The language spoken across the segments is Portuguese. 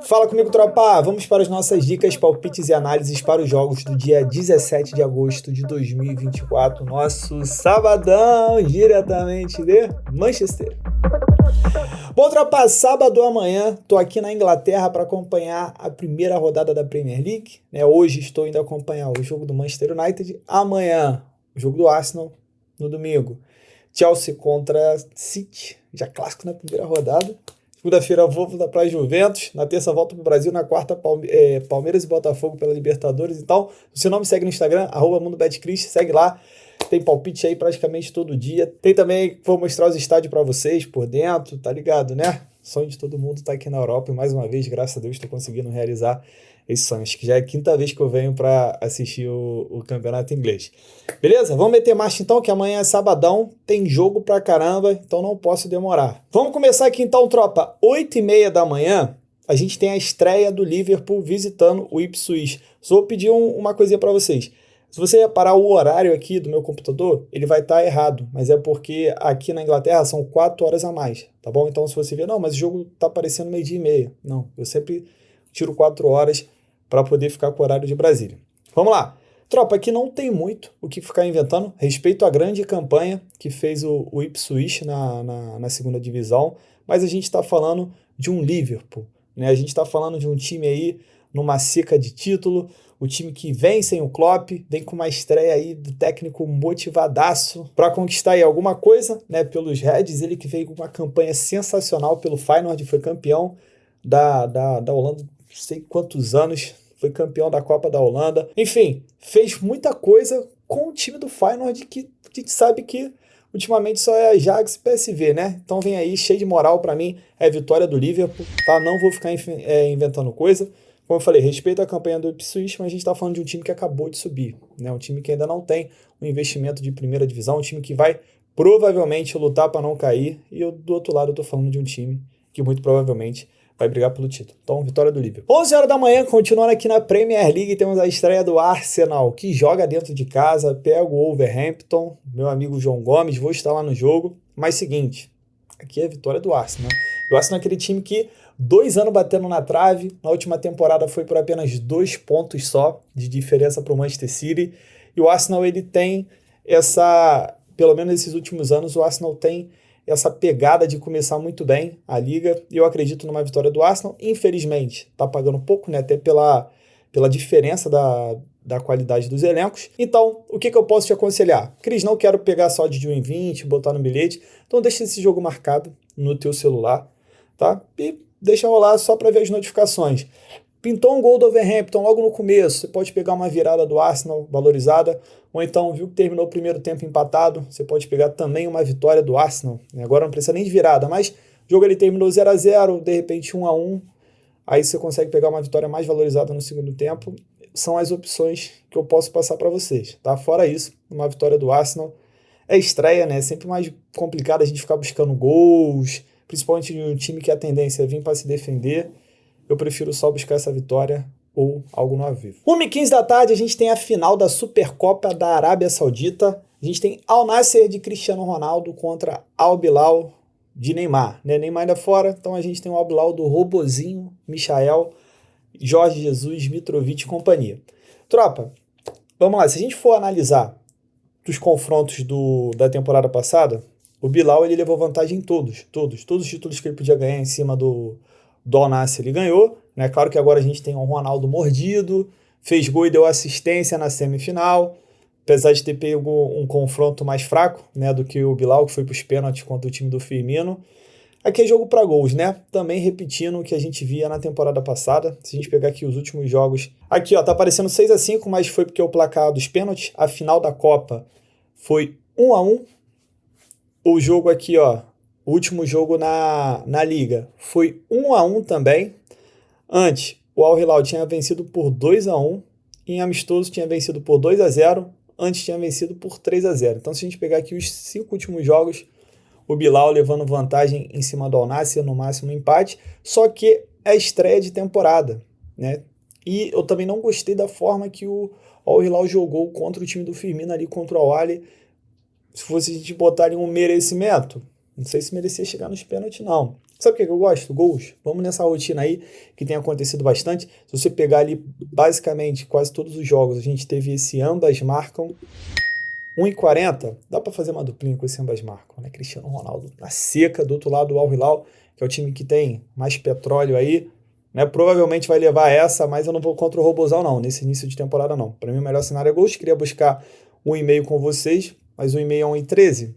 Fala comigo, tropa! Vamos para as nossas dicas, palpites e análises para os jogos do dia 17 de agosto de 2024, nosso sabadão, diretamente de Manchester. Bom, tropa, sábado amanhã, tô aqui na Inglaterra para acompanhar a primeira rodada da Premier League. Hoje estou indo acompanhar o jogo do Manchester United, amanhã o jogo do Arsenal, no domingo Chelsea contra City, já clássico na primeira rodada. Segunda-feira vou para a Juventus, na terça volto para o Brasil, na quarta Palmeiras e Botafogo pela Libertadores. Então, se você não me segue no Instagram, @MundoBetCris, segue lá. Tem palpite aí praticamente todo dia. Tem também, vou mostrar os estádios para vocês por dentro, tá ligado, né? Sonho de todo mundo tá aqui na Europa e mais uma vez, graças a Deus, estou conseguindo realizar esse sonho. Acho que já é a quinta vez que eu venho para assistir o campeonato inglês. Beleza? Vamos meter marcha então, que amanhã é sabadão, tem jogo pra caramba, então não posso demorar. Vamos começar aqui então, tropa. 8h30 da manhã, a gente tem a estreia do Liverpool visitando o Ipswich. Só vou pedir uma coisinha para vocês. Se você reparar o horário aqui do meu computador, ele vai estar errado, mas é porque aqui na Inglaterra são 4 horas a mais, tá bom? Então se você ver, não, mas o jogo tá aparecendo 12h30. Não, eu sempre tiro 4 horas para poder ficar com o horário de Brasília. Vamos lá. Tropa, aqui não tem muito o que ficar inventando, respeito à grande campanha que fez o Ipswich na segunda divisão, mas a gente está falando de um Liverpool, né? A gente está falando de um time aí numa seca de título, o time que vem sem o Klopp, vem com uma estreia aí do técnico motivadaço para conquistar aí alguma coisa, né, pelos Reds, ele que veio com uma campanha sensacional pelo Feyenoord, foi campeão da Holanda, não sei quantos anos, foi campeão da Copa da Holanda, enfim, fez muita coisa com o time do Feyenoord que a gente sabe que ultimamente só é Ajax e PSV, né? Então vem aí, cheio de moral para mim, é a vitória do Liverpool, tá? Não vou ficar inventando coisa. Como eu falei, respeito a campanha do Ipswich, mas a gente está falando de um time que acabou de subir, né? Um time que ainda não tem um investimento de primeira divisão, um time que vai provavelmente lutar para não cair, e eu, do outro lado eu estou falando de um time que muito provavelmente vai brigar pelo título. Então, vitória do Liverpool. 11 horas da manhã, continuando aqui na Premier League, temos a estreia do Arsenal, que joga dentro de casa, pega o Wolverhampton, meu amigo João Gomes, vou estar lá no jogo, mas seguinte, aqui é a vitória do Arsenal, né? O Arsenal é aquele time que 2 anos batendo na trave, na última temporada foi por apenas 2 pontos só de diferença para o Manchester City, e o Arsenal ele tem pelo menos nesses últimos anos, o Arsenal tem essa pegada de começar muito bem a liga, e eu acredito numa vitória do Arsenal. Infelizmente, tá pagando pouco, né, até pela diferença da qualidade dos elencos. Então, o que eu posso te aconselhar? Cris, não quero pegar só de 1,20, botar no bilhete, então deixa esse jogo marcado no teu celular, tá? E deixa rolar só para ver as notificações. Pintou um gol do Wolverhampton logo no começo, você pode pegar uma virada do Arsenal valorizada, ou então viu que terminou o primeiro tempo empatado, você pode pegar também uma vitória do Arsenal. Agora não precisa nem de virada, mas o jogo ele terminou 0-0, de repente 1-1, aí você consegue pegar uma vitória mais valorizada no segundo tempo. São as opções que eu posso passar para vocês, tá? Fora isso, uma vitória do Arsenal é estreia, né? É sempre mais complicado a gente ficar buscando gols, principalmente de um time que a tendência é vir para se defender. Eu prefiro só buscar essa vitória ou algo no avesso. 1h15 da tarde, a gente tem a final da Supercopa da Arábia Saudita. A gente tem Al Nassr de Cristiano Ronaldo contra Al Hilal de Neymar, né? Neymar ainda fora, então a gente tem o Al Hilal do Robozinho, Michael, Jorge Jesus, Mitrovic e companhia. Tropa, vamos lá, se a gente for analisar dos confrontos da temporada passada, o Bilal ele levou vantagem em todos os títulos que ele podia ganhar em cima do Al Nassr ele ganhou, né? Claro que agora a gente tem o Ronaldo mordido, fez gol e deu assistência na semifinal, apesar de ter pego um confronto mais fraco, né, do que o Bilal, que foi para os pênaltis contra o time do Firmino. Aqui é jogo para gols, né? Também repetindo o que a gente via na temporada passada. Se a gente pegar aqui os últimos jogos, aqui ó, tá aparecendo 6-5, mas foi porque o placar dos pênaltis, a final da Copa foi 1-1. O jogo aqui, ó, o último jogo na Liga foi 1-1 também. Antes, o Al Hilal tinha vencido por 2-1. Em amistoso tinha vencido por 2-0. Antes tinha vencido por 3-0. Então, se a gente pegar aqui os 5 últimos jogos, o Bilal levando vantagem em cima do Al Nassr, no máximo empate. Só que é estreia de temporada, né? E eu também não gostei da forma que o Al Hilal jogou contra o time do Firmino ali, contra o Al-Ahly. Se fosse a gente botar ali um merecimento, não sei se merecia chegar nos pênaltis, não. Sabe o que eu gosto? Gols. Vamos nessa rotina aí que tem acontecido bastante. Se você pegar ali, basicamente, quase todos os jogos, a gente teve esse ambas marcam 1,40. Dá para fazer uma duplinha com esse ambas marcam, né? Cristiano Ronaldo na seca, do outro lado o Al Hilal, que é o time que tem mais petróleo aí, né? Provavelmente vai levar essa, mas eu não vou contra o Robozão não, nesse início de temporada não. Para mim o melhor cenário é gols. Queria buscar 1,5 com vocês, mas 1,5 é 1,13.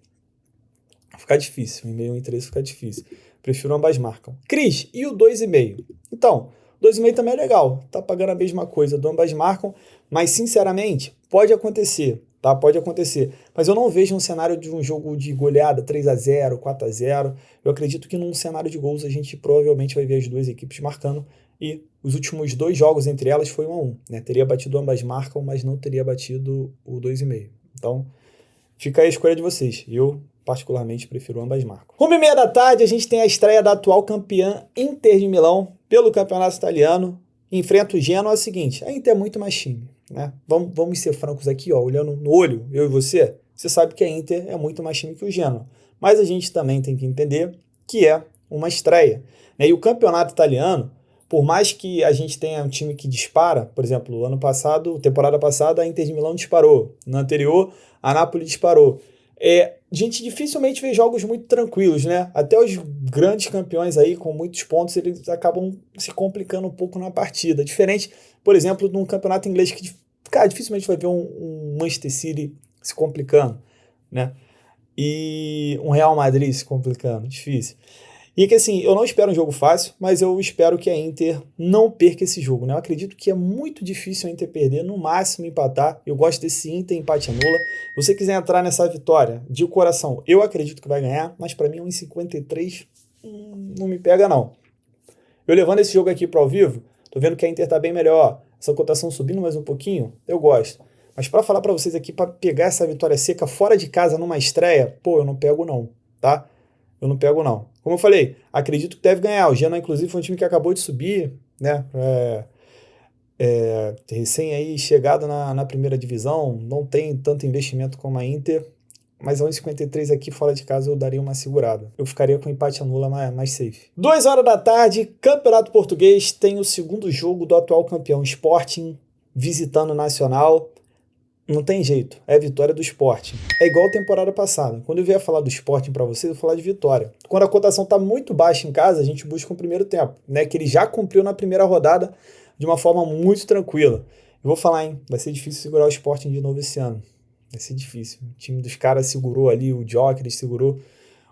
Fica difícil, 1,5 e 1,13 fica difícil. Prefiro ambas marcam. Cris, e o 2,5? Então, 2,5 também é legal. Tá pagando a mesma coisa do ambas marcam, mas sinceramente, pode acontecer, tá? Pode acontecer. Mas eu não vejo um cenário de um jogo de goleada 3-0, 4-0. Eu acredito que num cenário de gols a gente provavelmente vai ver as duas equipes marcando e os últimos 2 jogos entre elas foi 1-1, né? Teria batido ambas marcam, mas não teria batido o 2,5. Então, fica aí a escolha de vocês. Eu particularmente prefiro ambas marcam. 1h30 da tarde, a gente tem a estreia da atual campeã Inter de Milão pelo campeonato italiano. Enfrenta o Genoa. É o seguinte, a Inter é muito mais time, né? Vamos ser francos aqui, ó, olhando no olho, eu e você sabe que a Inter é muito mais time que o Genoa. Mas a gente também tem que entender que é uma estreia, né? E o campeonato italiano, por mais que a gente tenha um time que dispara, por exemplo, ano passado, temporada passada, a Inter de Milão disparou. No anterior, a Napoli disparou. A gente dificilmente vê jogos muito tranquilos, né? Até os grandes campeões aí, com muitos pontos, eles acabam se complicando um pouco na partida. Diferente, por exemplo, num campeonato inglês que, cara, dificilmente vai ver um Manchester City se complicando, né? E um Real Madrid se complicando, difícil. E que assim, eu não espero um jogo fácil, mas eu espero que a Inter não perca esse jogo, né? Eu acredito que é muito difícil a Inter perder, no máximo empatar. Eu gosto desse Inter empate anula. Se você quiser entrar nessa vitória de coração, eu acredito que vai ganhar, mas para mim 1,53 não me pega não. Eu levando esse jogo aqui para ao vivo, tô vendo que a Inter tá bem melhor. Essa cotação subindo mais um pouquinho, eu gosto. Mas para falar para vocês aqui, para pegar essa vitória seca fora de casa numa estreia, pô, eu não pego não, tá? Eu não pego não. Como eu falei, acredito que deve ganhar. O Genoa, inclusive, foi um time que acabou de subir, né? Recém aí chegado na primeira divisão, não tem tanto investimento como a Inter, mas a 1,53 aqui fora de casa eu daria uma segurada. Eu ficaria com empate anula mais safe. 2 horas da tarde, Campeonato Português, tem o segundo jogo do atual campeão Sporting visitando o Nacional. Não tem jeito, é a vitória do Sporting. É igual a temporada passada. Quando eu vier falar do Sporting para vocês, eu vou falar de vitória. Quando a cotação está muito baixa em casa, a gente busca um primeiro tempo, né? Que ele já cumpriu na primeira rodada de uma forma muito tranquila. Eu vou falar, hein? Vai ser difícil segurar o Sporting de novo esse ano. Vai ser difícil. O time dos caras segurou ali, o Joker segurou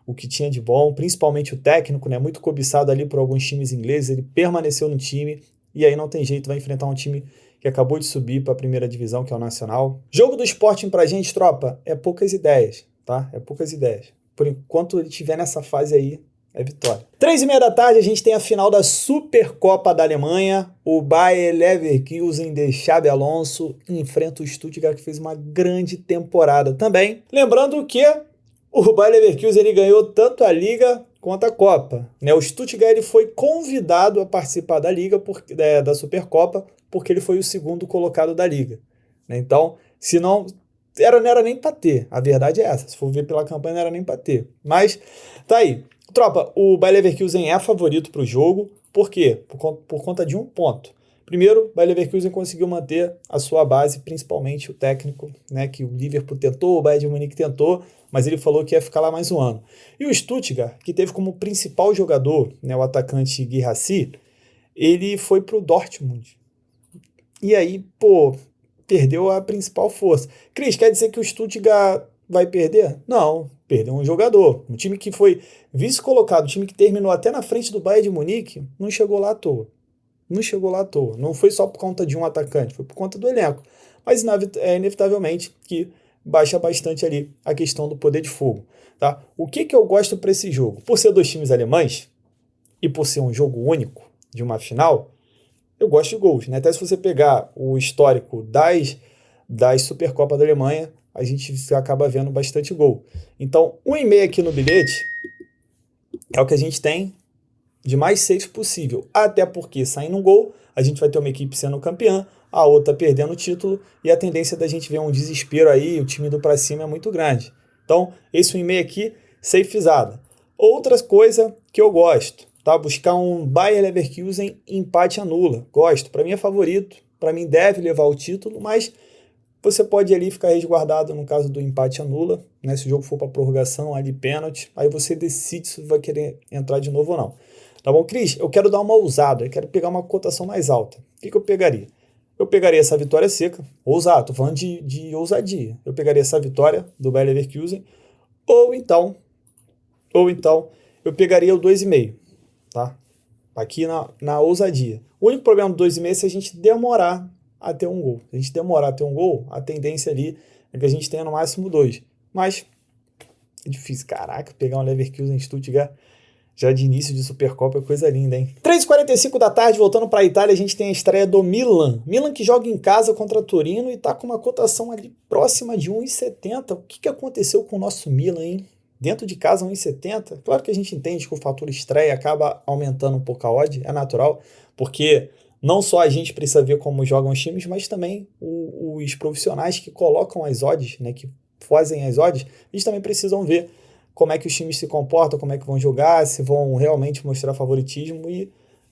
o que tinha de bom, principalmente o técnico, né? Muito cobiçado ali por alguns times ingleses. Ele permaneceu no time e aí não tem jeito, vai enfrentar um time que acabou de subir para a primeira divisão, que é o Nacional. Jogo do Sporting pra gente, tropa, é poucas ideias, tá? É poucas ideias. Por enquanto ele estiver nessa fase aí, é vitória. 3h30 da tarde, a gente tem a final da Supercopa da Alemanha. O Bayer Leverkusen de Xabi Alonso enfrenta o Stuttgart, que fez uma grande temporada também. Lembrando que o Bayer Leverkusen ele ganhou tanto a Liga quanto a Copa, né? O Stuttgart ele foi convidado a participar da Liga, da Supercopa, porque ele foi o segundo colocado da Liga, né? Então, se não era nem para ter, a verdade é essa, se for ver pela campanha não era nem para ter, mas tá aí. Tropa, o Bayer Leverkusen é favorito para o jogo, por quê? Por conta de um ponto. Primeiro, o Bayer Leverkusen conseguiu manter a sua base, principalmente o técnico, né, que o Liverpool tentou, o Bayern de Munique tentou, mas ele falou que ia ficar lá mais um ano. E o Stuttgart, que teve como principal jogador, né, o atacante Guirassy, ele foi para o Dortmund. E aí, pô, perdeu a principal força. Cris, quer dizer que o Stuttgart vai perder? Não, perdeu um jogador. Um time que foi vice-colocado, um time que terminou até na frente do Bayern de Munique, não chegou lá à toa. Não chegou lá à toa. Não foi só por conta de um atacante, foi por conta do elenco. Mas inevitavelmente que baixa bastante ali a questão do poder de fogo. Tá? O que eu gosto para esse jogo? Por ser 2 times alemães e por ser um jogo único de uma final, eu gosto de gols, né? Até se você pegar o histórico das Supercopa da Alemanha, a gente acaba vendo bastante gol. Então, 1,5 aqui no bilhete é o que a gente tem de mais safe possível. Até porque, saindo um gol, a gente vai ter uma equipe sendo campeã, a outra perdendo o título, e a tendência da gente ver um desespero aí, o time indo para cima é muito grande. Então, esse 1,5 aqui, safezada. Outra coisa que eu gosto, tá? Buscar um Bayer Leverkusen empate anula. Gosto, para mim é favorito, para mim deve levar o título, mas você pode ali ficar resguardado no caso do empate anula, né? Se o jogo for para prorrogação, ali pênalti, aí você decide se vai querer entrar de novo ou não. Tá bom, Cris? Eu quero dar uma ousada, eu quero pegar uma cotação mais alta. O que eu pegaria? Eu pegaria essa vitória seca, ousado, tô falando de ousadia. Eu pegaria essa vitória do Bayer Leverkusen, ou então eu pegaria o 2,5, tá? Aqui na ousadia. O único problema do 2,5 é se a gente demorar a ter um gol. Se a gente demorar a ter um gol, a tendência ali é que a gente tenha no máximo 2. Mas é difícil, caraca, pegar um Leverkusen em Stuttgart já de início de Supercopa é coisa linda, hein? 3h45 da tarde, voltando para a Itália, a gente tem a estreia do Milan. Milan que joga em casa contra Torino e tá com uma cotação ali próxima de 1,70. O que aconteceu com o nosso Milan, hein? Dentro de casa, 1,70. Claro que a gente entende que o fator estreia acaba aumentando um pouco a odd, é natural, porque não só a gente precisa ver como jogam os times, mas também os profissionais que colocam as odds, né, que fazem as odds, eles também precisam ver como é que os times se comportam, como é que vão jogar, se vão realmente mostrar favoritismo, e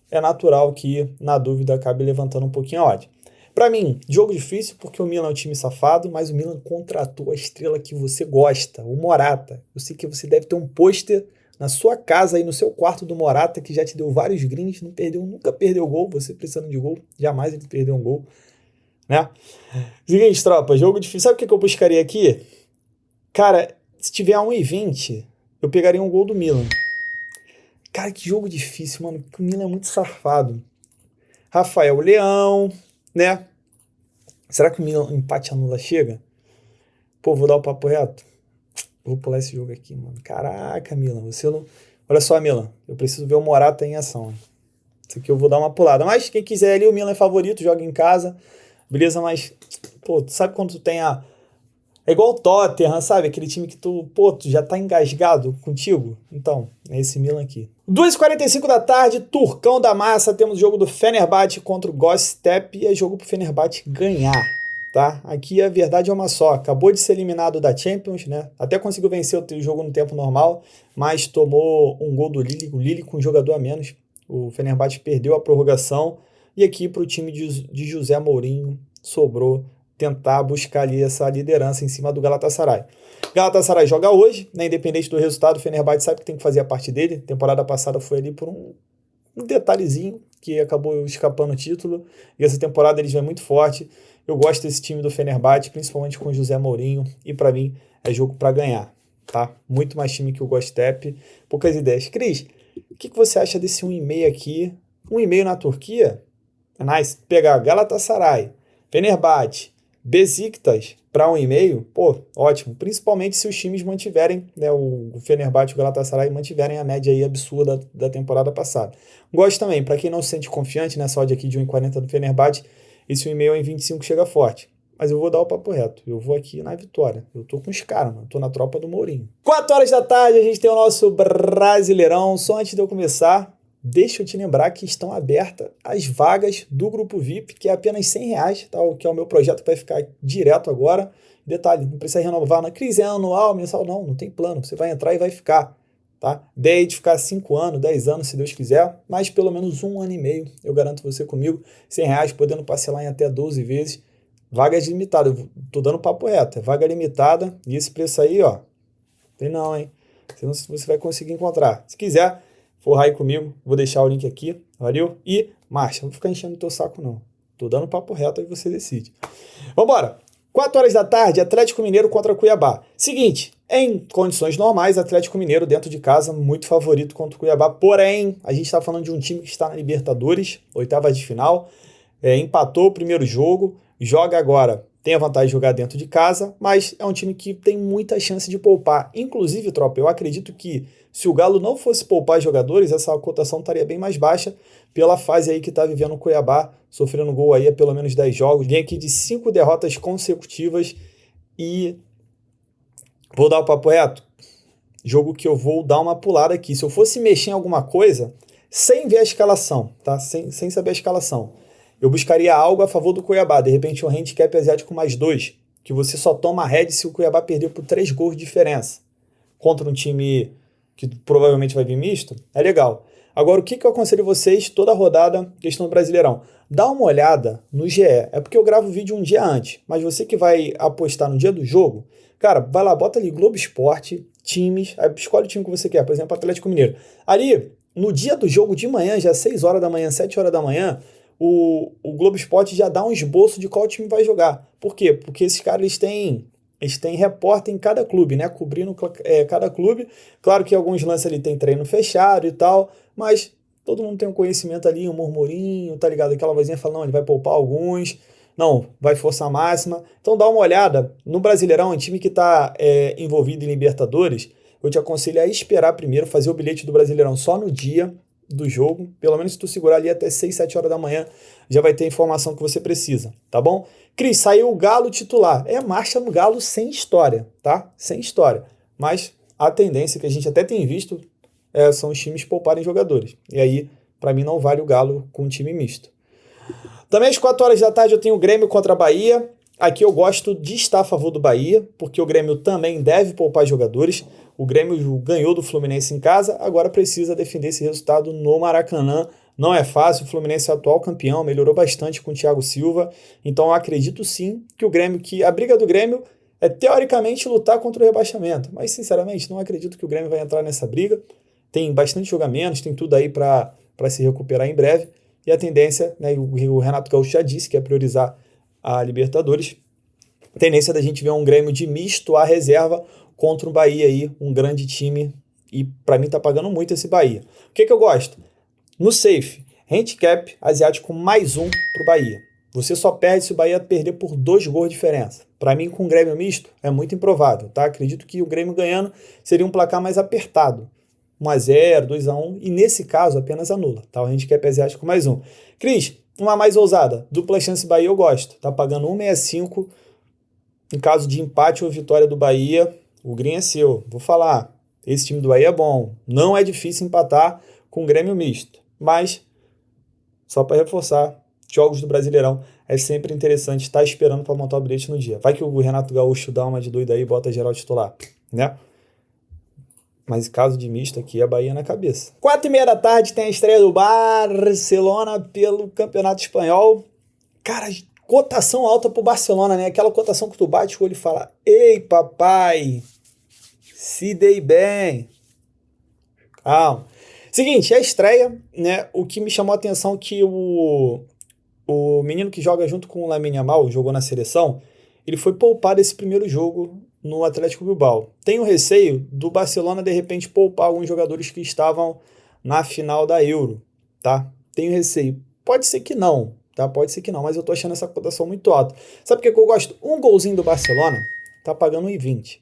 é natural que, na dúvida, acabe levantando um pouquinho a odd. Para mim, jogo difícil, porque o Milan é um time safado, mas o Milan contratou a estrela que você gosta, o Morata. Eu sei que você deve ter um pôster na sua casa, aí no seu quarto do Morata, que já te deu vários greens, nunca perdeu gol, você precisando de gol, jamais ele perdeu um gol, né? Seguinte, tropa, jogo difícil. Sabe o que eu buscaria aqui? Cara, se tiver a 1,20, eu pegaria um gol do Milan. Cara, que jogo difícil, mano, porque o Milan é muito safado. Rafael Leão, né? Será que o Milan empate anula chega? Pô, vou dar o papo reto. Vou pular esse jogo aqui, mano. Caraca, Milan, você não... Olha só, Milan, eu preciso ver o Morata em ação. Isso aqui eu vou dar uma pulada. Mas quem quiser ali, o Milan é favorito, joga em casa. Beleza, mas... Pô, tu sabe quando tu tem a... É igual o Tottenham, sabe? Aquele time que tu já tá engasgado contigo. Então, é esse Milan aqui. 2h45 da tarde, Turcão da Massa, temos o jogo do Fenerbahçe contra o Göztepe e é jogo pro Fenerbahçe ganhar, tá? Aqui a verdade é uma só, acabou de ser eliminado da Champions, né? Até conseguiu vencer o jogo no tempo normal, mas tomou um gol do Lille, o Lille com um jogador a menos. O Fenerbahçe perdeu a prorrogação e aqui pro time de José Mourinho sobrou tentar buscar ali essa liderança em cima do Galatasaray. Galatasaray joga hoje, né, independente do resultado, o Fenerbahçe sabe que tem que fazer a parte dele. Temporada passada foi ali por um detalhezinho que acabou escapando o título, e essa temporada eles vêm muito forte. Eu gosto desse time do Fenerbahçe, principalmente com o José Mourinho, e para mim é jogo para ganhar, tá? Muito mais time que o Göztepe, poucas ideias. Cris, o que você acha desse 1,5 aqui? 1,5 na Turquia? É nice. Pegar Galatasaray, Fenerbahçe, Besiktas para 1,5, pô, ótimo. Principalmente se os times mantiverem, né, o Fenerbahçe e o Galatasaray mantiverem a média aí absurda da temporada passada. Gosto também, para quem não se sente confiante nessa odd aqui de 1,40 do Fenerbahçe, esse 1,5 em 25 chega forte. Mas eu vou dar o papo reto, eu vou aqui na vitória. Eu tô com os caras, mano, tô na tropa do Mourinho. 4h da tarde, a gente tem o nosso Brasileirão. Só antes de eu começar, deixa eu te lembrar que estão abertas as vagas do Grupo VIP, que é apenas R$100, tá? Que é o meu projeto que vai ficar direto agora. Detalhe, não precisa renovar na crise, é anual, mensal, não tem plano. Você vai entrar e vai ficar, tá? Ideia de ficar 5 anos, 10 anos, se Deus quiser, mas pelo menos 1 ano e meio, eu garanto você comigo, R$100, podendo parcelar em até 12 vezes. Vagas limitadas, eu tô dando papo reto, é vaga limitada, e esse preço aí, ó, tem não, hein? Não sei se você vai conseguir encontrar. Se quiser, for aí comigo, vou deixar o link aqui, valeu? E marcha, não vou ficar enchendo o teu saco não. Tô dando papo reto, aí você decide. Vambora! 4h da tarde, Atlético Mineiro contra Cuiabá. Seguinte, em condições normais, Atlético Mineiro dentro de casa, muito favorito contra o Cuiabá. Porém, a gente está falando de um time que está na Libertadores, oitavas de final, empatou o primeiro jogo, joga agora, tem a vantagem de jogar dentro de casa, mas é um time que tem muita chance de poupar. Inclusive, tropa, eu acredito que se o Galo não fosse poupar jogadores, essa cotação estaria bem mais baixa pela fase aí que está vivendo o Cuiabá, sofrendo gol aí há pelo menos 10 jogos, vem aqui de 5 derrotas consecutivas e vou dar o papo reto. Jogo que eu vou dar uma pulada aqui. Se eu fosse mexer em alguma coisa, sem ver a escalação, tá? Sem saber a escalação, eu buscaria algo a favor do Cuiabá, de repente um handicap asiático mais 2, que você só toma head se o Cuiabá perder por 3 gols de diferença. Contra um time que provavelmente vai vir misto, é legal. Agora, o que eu aconselho vocês toda rodada, questão do Brasileirão? Dá uma olhada no GE. É porque eu gravo o vídeo um dia antes, mas você que vai apostar no dia do jogo, cara, vai lá, bota ali Globo Esporte, times, aí escolhe o time que você quer, por exemplo, Atlético Mineiro. Ali, no dia do jogo de manhã, já 6 horas da manhã, 7 horas da manhã, o Globo Esporte já dá um esboço de qual time vai jogar. Por quê? Porque esses caras, eles têm repórter em cada clube, né? Cobrindo cada clube. Claro que alguns lances ali tem treino fechado e tal, mas todo mundo tem um conhecimento ali, um murmurinho, tá ligado? Aquela vozinha falando, não, ele vai poupar alguns, não, vai força máxima. Então dá uma olhada no Brasileirão, um time que está envolvido em Libertadores, eu te aconselho a esperar primeiro, fazer o bilhete do Brasileirão só no dia do jogo, pelo menos se tu segurar ali até 6, 7 horas da manhã, já vai ter a informação que você precisa, tá bom? Cris, saiu o Galo titular. É marcha no Galo sem história, tá? Sem história. Mas a tendência que a gente até tem visto são os times pouparem jogadores. E aí, para mim, não vale o Galo com um time misto. Também às 4 horas da tarde eu tenho o Grêmio contra a Bahia. Aqui eu gosto de estar a favor do Bahia, porque o Grêmio também deve poupar jogadores. O Grêmio ganhou do Fluminense em casa, agora precisa defender esse resultado no Maracanã. Não é fácil, o Fluminense é o atual campeão, melhorou bastante com o Thiago Silva. Então eu acredito sim que a briga do Grêmio é teoricamente lutar contra o rebaixamento. Mas sinceramente não acredito que o Grêmio vai entrar nessa briga. Tem bastante jogamentos, tem tudo aí para se recuperar em breve. E a tendência, né, o Renato Gaúcho já disse que é priorizar a Libertadores. A tendência da gente ver um Grêmio de misto à reserva contra o Bahia aí, um grande time. E para mim tá pagando muito esse Bahia. O que eu gosto? No safe, handicap asiático mais 1 pro Bahia. Você só perde se o Bahia perder por 2 gols de diferença. Para mim, com o Grêmio misto, é muito improvável, tá? Acredito que o Grêmio ganhando seria um placar mais apertado. 1-0, 2-1, e nesse caso apenas anula, tá? O handicap asiático mais 1. Cris, uma mais ousada, dupla chance Bahia eu gosto, tá pagando 1,65 em caso de empate ou vitória do Bahia, o green é seu. Vou falar, esse time do Bahia é bom, não é difícil empatar com o Grêmio misto, mas só para reforçar, jogos do Brasileirão é sempre interessante estar esperando para montar o bilhete no dia. Vai que o Renato Gaúcho dá uma de doido aí e bota geral titular, né? Mas em caso de misto aqui, a Bahia na cabeça. 4h30 da tarde tem a estreia do Barcelona pelo Campeonato Espanhol. Cara, cotação alta pro Barcelona, né? Aquela cotação que tu bate o olho e fala, ei, papai, se dei bem. Calma. Seguinte, a estreia, né? O que me chamou a atenção é que o menino que joga junto com o Lamine Yamal, jogou na seleção, ele foi poupado esse primeiro jogo no Atlético Bilbao. Tenho receio do Barcelona, de repente, poupar alguns jogadores que estavam na final da Euro, tá? Tenho receio. Pode ser que não, tá? Pode ser que não, mas eu tô achando essa cotação muito alta. Sabe por que eu gosto? Um golzinho do Barcelona tá pagando 1,20.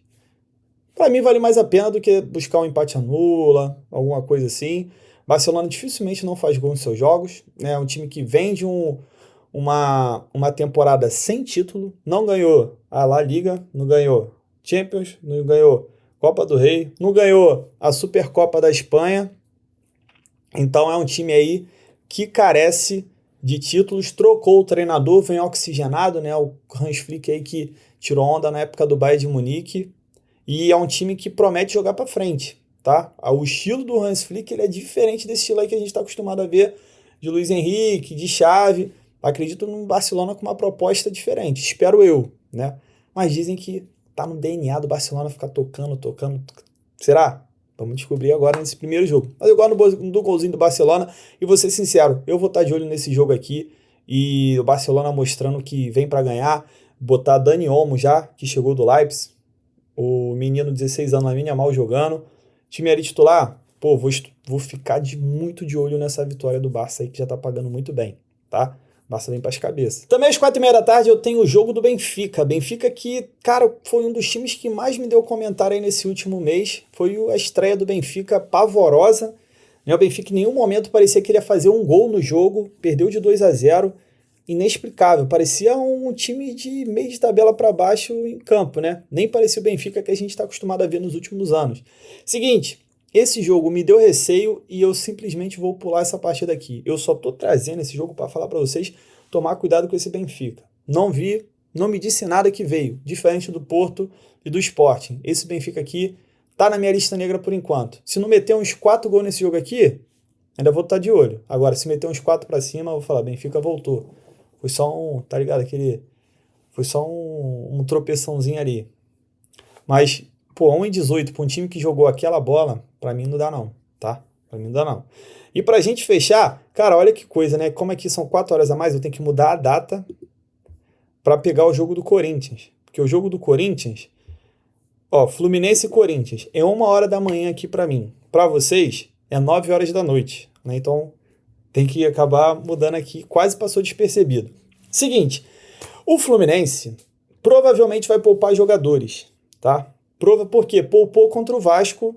Para mim vale mais a pena do que buscar um empate anula, alguma coisa assim. Barcelona dificilmente não faz gol nos seus jogos, né? É um time que vem de uma temporada sem título, não ganhou a La Liga, não ganhou Champions, não ganhou Copa do Rei, não ganhou a Supercopa da Espanha. Então é um time aí que carece de títulos, trocou o treinador, vem oxigenado, né? O Hans Flick aí que tirou onda na época do Bayern de Munique, e é um time que promete jogar para frente, tá? O estilo do Hans Flick ele é diferente desse estilo aí que a gente está acostumado a ver de Luiz Henrique, de Xavi. Acredito no Barcelona com uma proposta diferente, espero eu, né? Mas dizem que tá no DNA do Barcelona ficar tocando. Será? Vamos descobrir agora nesse primeiro jogo. Mas eu gosto do golzinho do Barcelona e vou ser sincero, eu vou estar de olho nesse jogo aqui e o Barcelona mostrando que vem para ganhar, botar Dani Olmo já, que chegou do Leipzig, o menino de 16 anos, Lamine Yamal jogando, time ali titular, pô, vou ficar muito de olho nessa vitória do Barça aí que já tá pagando muito bem, tá? Barça vem para as cabeças. Também às 4h30 da tarde eu tenho o jogo do Benfica. Benfica que, cara, foi um dos times que mais me deu comentário aí nesse último mês. Foi a estreia do Benfica pavorosa. O Benfica em nenhum momento parecia que ele ia fazer um gol no jogo. Perdeu de 2-0. Inexplicável. Parecia um time de meio de tabela para baixo em campo, né? Nem parecia o Benfica que a gente está acostumado a ver nos últimos anos. Seguinte, esse jogo me deu receio e eu simplesmente vou pular essa partida aqui. Eu só tô trazendo esse jogo para falar para vocês tomar cuidado com esse Benfica. Não vi, não me disse nada que veio, diferente do Porto e do Sporting. Esse Benfica aqui tá na minha lista negra por enquanto. Se não meter uns 4 gols nesse jogo aqui, ainda vou estar de olho. Agora, se meter uns 4 pra cima, eu vou falar, Benfica voltou. Foi só um, tá ligado? Foi só um tropeçãozinho ali. Mas, pô, 1,18 pra um time que jogou aquela bola, pra mim não dá não, tá? Pra mim não dá não. E pra gente fechar, cara, olha que coisa, né? Como aqui são 4 horas a mais, eu tenho que mudar a data pra pegar o jogo do Corinthians. Porque o jogo do Corinthians, ó, Fluminense e Corinthians, é 1 hora da manhã aqui pra mim. Pra vocês, é 9 horas da noite, né? Então, tem que acabar mudando aqui, quase passou despercebido. Seguinte, o Fluminense provavelmente vai poupar jogadores, tá? Por quê? Poupou contra o Vasco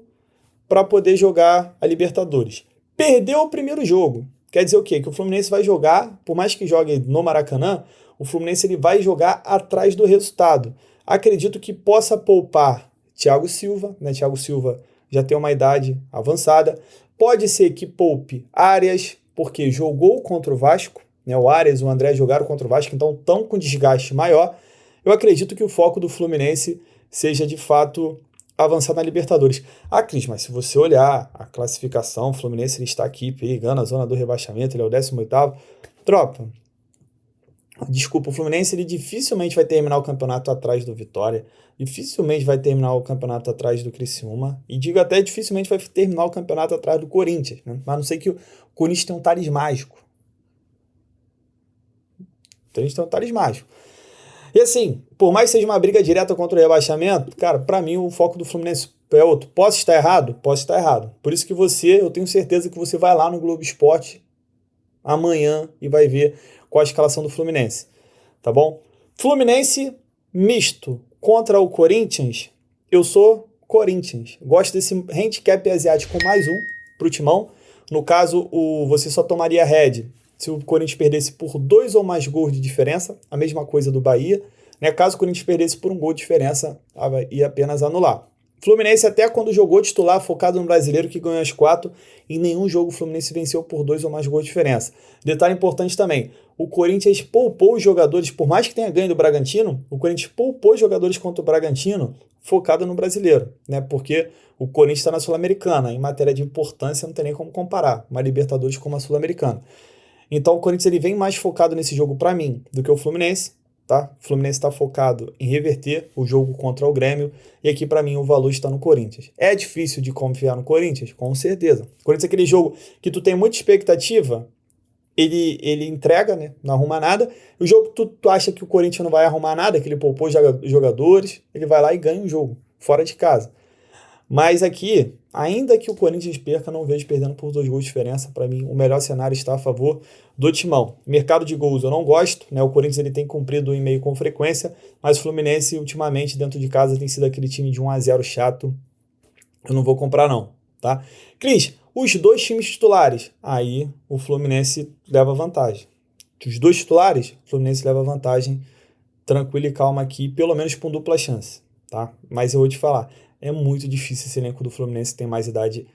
para poder jogar a Libertadores. Perdeu o primeiro jogo. Quer dizer o quê? Que o Fluminense vai jogar, por mais que jogue no Maracanã, o Fluminense ele vai jogar atrás do resultado. Acredito que possa poupar Thiago Silva, né? Thiago Silva já tem uma idade avançada. Pode ser que poupe Arias, porque jogou contra o Vasco, né? O Arias e o André jogaram contra o Vasco, então estão com desgaste maior. Eu acredito que o foco do Fluminense seja, de fato, avançar na Libertadores. Ah, Cris, mas se você olhar a classificação, o Fluminense ele está aqui perigando a zona do rebaixamento, ele é o 18º. Tropa, desculpa, o Fluminense ele dificilmente vai terminar o campeonato atrás do Vitória, dificilmente vai terminar o campeonato atrás do Criciúma, e digo até dificilmente vai terminar o campeonato atrás do Corinthians, né? Mas não sei que o Corinthians tem um talismã mágico. E assim, por mais que seja uma briga direta contra o rebaixamento, cara, pra mim o foco do Fluminense é outro. Posso estar errado? Posso estar errado. Por isso que eu tenho certeza que você vai lá no Globo Esporte amanhã e vai ver qual a escalação do Fluminense, tá bom? Fluminense misto contra o Corinthians, eu sou Corinthians. Gosto desse handicap asiático com mais um pro Timão. No caso, você só tomaria head se o Corinthians perdesse por 2 ou mais gols de diferença, a mesma coisa do Bahia, né? Caso o Corinthians perdesse por 1 gol de diferença, ia apenas anular. Fluminense, até quando jogou titular, focado no Brasileiro, que ganhou as 4, em nenhum jogo o Fluminense venceu por 2 ou mais gols de diferença. Detalhe importante também, o Corinthians poupou os jogadores, por mais que tenha ganho do Bragantino, o Corinthians poupou os jogadores contra o Bragantino, focado no Brasileiro, né? Porque o Corinthians está na Sul-Americana, em matéria de importância não tem nem como comparar uma Libertadores com uma Sul-Americana. Então o Corinthians ele vem mais focado nesse jogo para mim do que o Fluminense, tá? O Fluminense está focado em reverter o jogo contra o Grêmio e aqui para mim o valor está no Corinthians. É difícil de confiar no Corinthians? Com certeza. O Corinthians é aquele jogo que tu tem muita expectativa, ele entrega, né? Não arruma nada. O jogo que tu acha que o Corinthians não vai arrumar nada, que ele poupou jogadores, ele vai lá e ganha o jogo, fora de casa. Mas aqui, ainda que o Corinthians perca, não vejo perdendo por 2 gols de diferença. Para mim, o melhor cenário está a favor do Timão. Mercado de gols eu não gosto, né? O Corinthians ele tem cumprido em meio com frequência, mas o Fluminense, ultimamente, dentro de casa, tem sido aquele time de 1-0 chato. Eu não vou comprar, não, tá? Cris, os 2 times titulares, aí o Fluminense leva vantagem. Os 2 titulares, o Fluminense leva vantagem, tranquilo e calma aqui, pelo menos com dupla chance, tá? Mas eu vou te falar, é muito difícil esse elenco do Fluminense ter mais idade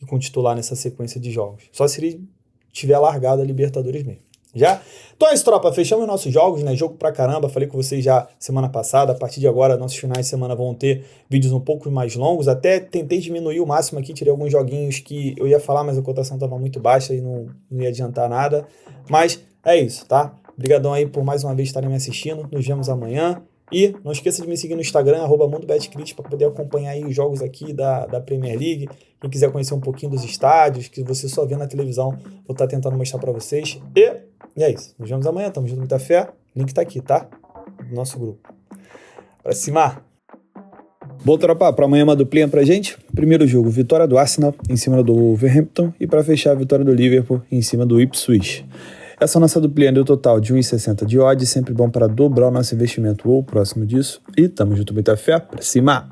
e com titular nessa sequência de jogos. Só se ele tiver largado a Libertadores mesmo. Já? Então é isso, tropa. Fechamos nossos jogos, né? Jogo pra caramba. Falei com vocês já semana passada. A partir de agora, nossos finais de semana vão ter vídeos um pouco mais longos. Até tentei diminuir o máximo aqui. Tirei alguns joguinhos que eu ia falar, mas a cotação tava muito baixa e não ia adiantar nada. Mas é isso, tá? Obrigadão aí por mais uma vez estarem me assistindo. Nos vemos amanhã. E não esqueça de me seguir no Instagram, @MundoBetCrit, para poder acompanhar aí os jogos aqui da Premier League. Quem quiser conhecer um pouquinho dos estádios, que você só vê na televisão, vou estar tentando mostrar para vocês. E é isso. Nos vemos amanhã. Tamo junto, muita fé. Link tá aqui, tá? Do nosso grupo. Pra cima. Bom, tropa, para amanhã uma duplinha pra gente. Primeiro jogo, vitória do Arsenal em cima do Wolverhampton. E para fechar, a vitória do Liverpool em cima do Ipswich. Essa nossa duplinha deu total de 1,60 de odd, sempre bom para dobrar o nosso investimento ou próximo disso. E tamo junto, muita fé, pra cima!